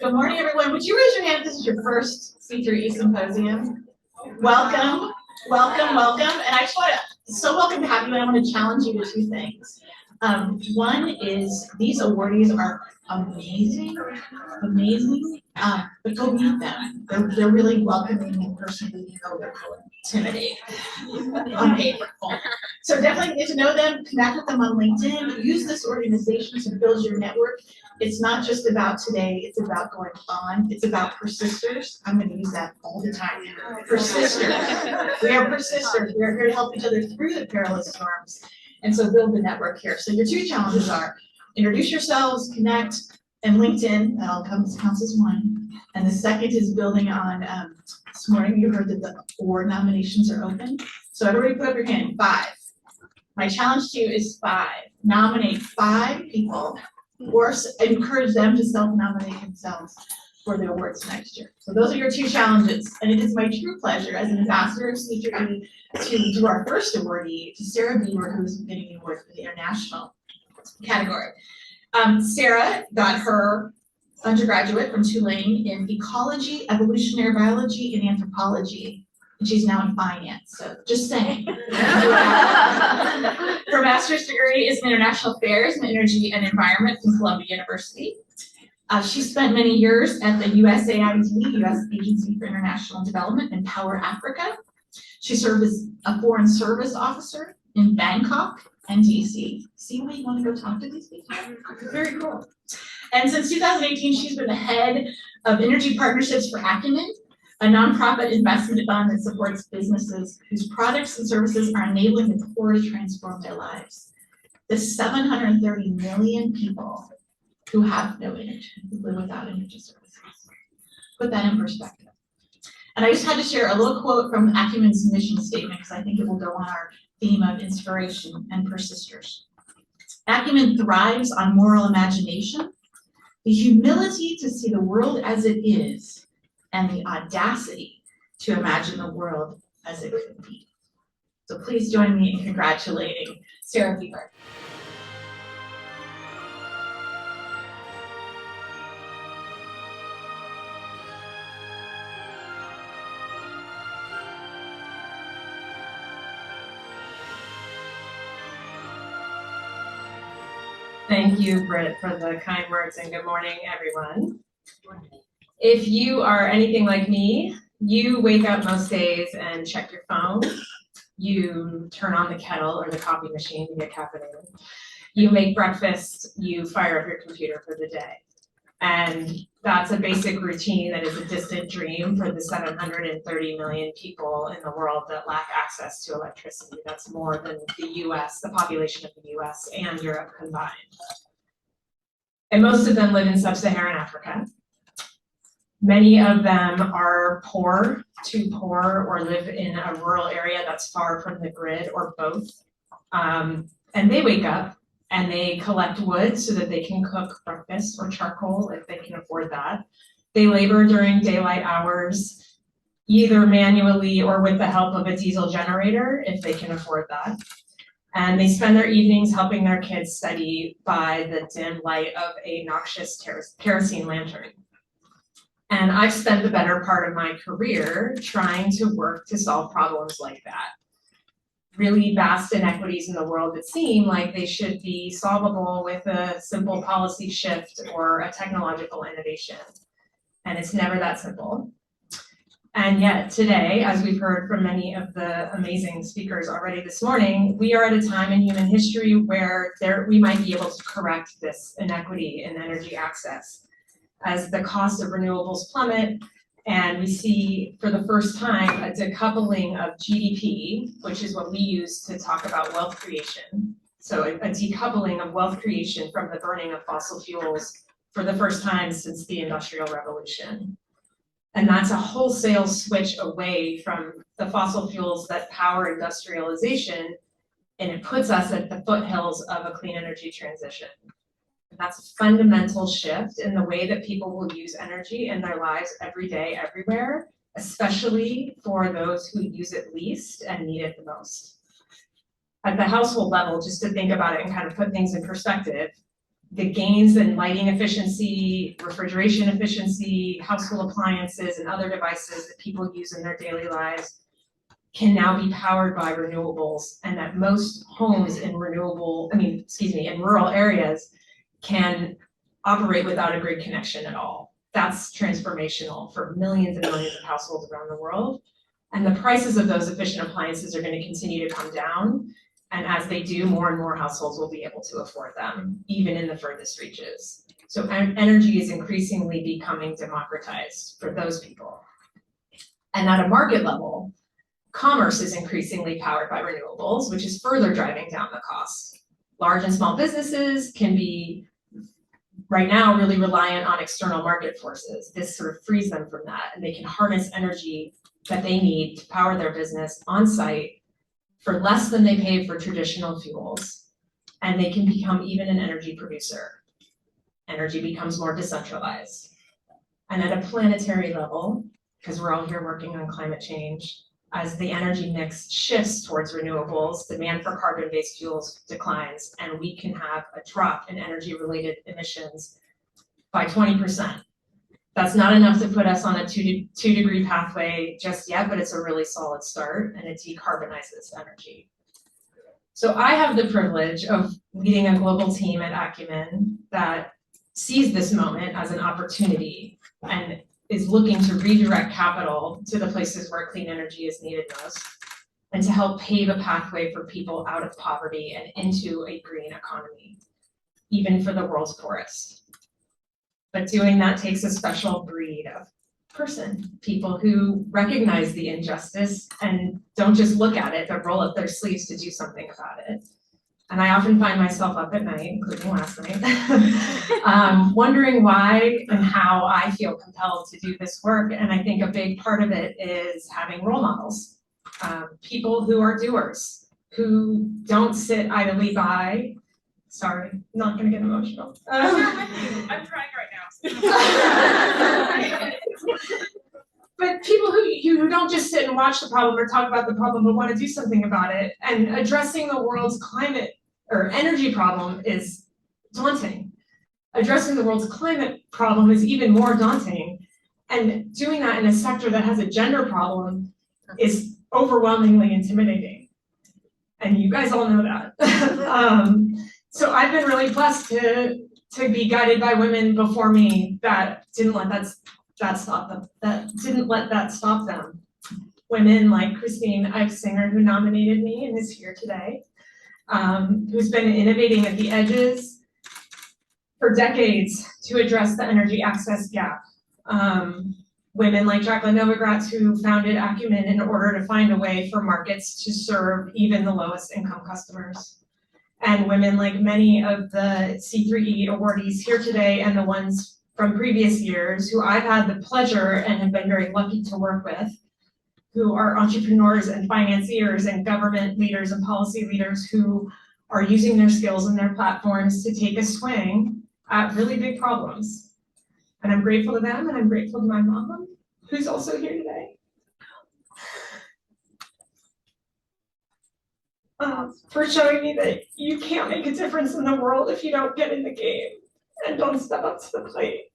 Good morning, everyone. Would you raise your hand if this is your first C3E Symposium? Welcome, welcome, welcome. And I just want to, so welcome to have you, and I want to challenge you to two things. One is these awardees are amazing, but go meet them. They're really welcoming in person, even though they're intimidating on paper. So definitely get to know them, connect with them on LinkedIn, use this organization to build your network. It's not just about today, it's about going on. It's about persisters. I'm going to use that all the time. Persisters. We are persisters. We are here to help each other through the perilous storms. And so build the network here. So your two challenges are introduce yourselves, connect, and LinkedIn. That all counts as one. And the second is building on, this morning you heard that the award nominations are open. So everybody put up your hand, 5. My challenge to you is 5. Nominate 5 people or encourage them to self-nominate themselves for the awards next year. So those are your two challenges. And it is my true pleasure as an ambassador of C3E to do our first awardee, to Sarah Bieber, who is getting the award for the international category. Sarah got her undergraduate from Tulane in ecology, evolutionary biology, and anthropology. And she's now in finance, so just saying. Her master's degree is in international affairs and energy and environment from Columbia University. She spent many years at the USAID, U.S. Agency for International Development, in Power Africa. She served as a foreign service officer in Bangkok and DC. See why you want to go talk to these people? Very cool. And since 2018, she's been the head of energy partnerships for Acumen, a nonprofit investment fund that supports businesses whose products and services are enabling the poor to transform their lives. The 730 million people who have no energy, who live without energy services. Put that in perspective. And I just had to share a little quote from Acumen's mission statement because I think it will go on our theme of inspiration and persisters. Acumen thrives on moral imagination, the humility to see the world as it is, and the audacity to imagine the world as it could be. So please join me in congratulating Sarah Bieber. Thank you, Britt, for the kind words, and good morning, everyone. If you are anything like me, you wake up most days and check your phone. You turn on the kettle or the coffee machine to get caffeinated. You make breakfast, you fire up your computer for the day. And that's a basic routine that is a distant dream for the 730 million people in the world that lack access to electricity. That's more than the US, the population of the US and Europe combined. And most of them live in sub-Saharan Africa. Many of them are poor, too poor, or live in a rural area that's far from the grid, or both. And they wake up and they collect wood so that they can cook breakfast, or charcoal if they can afford that. They labor during daylight hours, either manually or with the help of a diesel generator if they can afford that. And they spend their evenings helping their kids study by the dim light of a noxious kerosene lantern. And I've spent the better part of my career trying to work to solve problems like that. Really vast inequities in the world that seem like they should be solvable with a simple policy shift or a technological innovation. And it's never that simple. And yet today, as we've heard from many of the amazing speakers already this morning, we are at a time in human history where we might be able to correct this inequity in energy access. As the cost of renewables plummet, and we see for the first time a decoupling of GDP, which is what we use to talk about wealth creation. So a decoupling of wealth creation from the burning of fossil fuels for the first time since the Industrial Revolution. And that's a wholesale switch away from the fossil fuels that power industrialization, and it puts us at the foothills of a clean energy transition. That's a fundamental shift in the way that people will use energy in their lives every day, everywhere, especially for those who use it least and need it the most. At the household level, just to think about it and kind of put things in perspective, the gains in lighting efficiency, refrigeration efficiency, household appliances, and other devices that people use in their daily lives can now be powered by renewables, and that most homes in in rural areas can operate without a grid connection at all. That's transformational for millions and millions of households around the world. And the prices of those efficient appliances are going to continue to come down. And as they do, more and more households will be able to afford them, even in the furthest reaches. So energy is increasingly becoming democratized for those people. And at a market level, commerce is increasingly powered by renewables, which is further driving down the cost. Large and small businesses can be, right now, really reliant on external market forces. This sort of frees them from that, and they can harness energy that they need to power their business on site for less than they pay for traditional fuels, and they can become even an energy producer. Energy becomes more decentralized. And at a planetary level, because we're all here working on climate change, as the energy mix shifts towards renewables, demand for carbon-based fuels declines, and we can have a drop in energy-related emissions by 20%. That's not enough to put us on a two-degree pathway just yet, but it's a really solid start, and it decarbonizes energy. So I have the privilege of leading a global team at Acumen that sees this moment as an opportunity and is looking to redirect capital to the places where clean energy is needed most, and to help pave a pathway for people out of poverty and into a green economy, even for the world's poorest. But doing that takes a special breed of person, people who recognize the injustice and don't just look at it, but roll up their sleeves to do something about it. And I often find myself up at night, including last night, wondering why and how I feel compelled to do this work. And I think a big part of it is having role models, people who are doers, who don't sit idly by. Sorry, not gonna get emotional. I'm crying right now. But people who don't just sit and watch the problem or talk about the problem, but want to do something about it. And addressing the world's climate or energy problem is daunting. Addressing the world's climate problem is even more daunting. And doing that in a sector that has a gender problem is overwhelmingly intimidating. And you guys all know that. So I've been really blessed to be guided by women before me that didn't let that stop them. Women like Christine Eichsinger, who nominated me and is here today, who's been innovating at the edges for decades to address the energy access gap. Women like Jacqueline Novogratz, who founded Acumen in order to find a way for markets to serve even the lowest income customers. And women like many of the C3E awardees here today and the ones from previous years who I've had the pleasure and have been very lucky to work with, who are entrepreneurs and financiers and government leaders and policy leaders who are using their skills and their platforms to take a swing at really big problems. And I'm grateful to them, and I'm grateful to my mom, who's also here today. For showing me that you can't make a difference in the world if you don't get in the game and don't step up to the plate,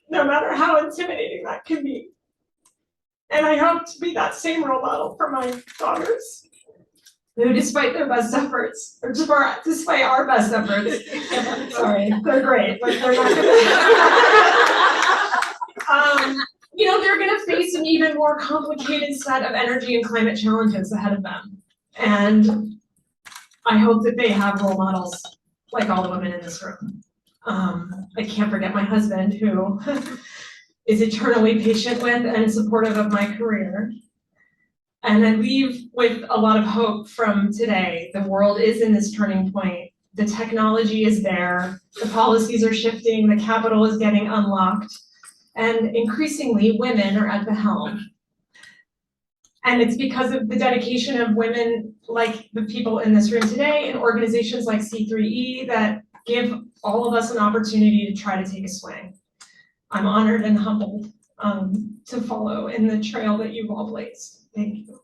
no matter how intimidating that can be. And I hope to be that same role model for my daughters, who, despite their best efforts, or despite our best efforts, sorry, they're great, but they're not gonna, they're gonna face an even more complicated set of energy and climate challenges ahead of them. And I hope that they have role models like all the women in this room. I can't forget my husband, who is eternally patient with and supportive of my career. And I leave with a lot of hope from today. The world is in this turning point. The technology is there. The policies are shifting. The capital is getting unlocked. And increasingly, women are at the helm. And it's because of the dedication of women like the people in this room today and organizations like C3E that give all of us an opportunity to try to take a swing. I'm honored and humbled to follow in the trail that you've all blazed. Thank you.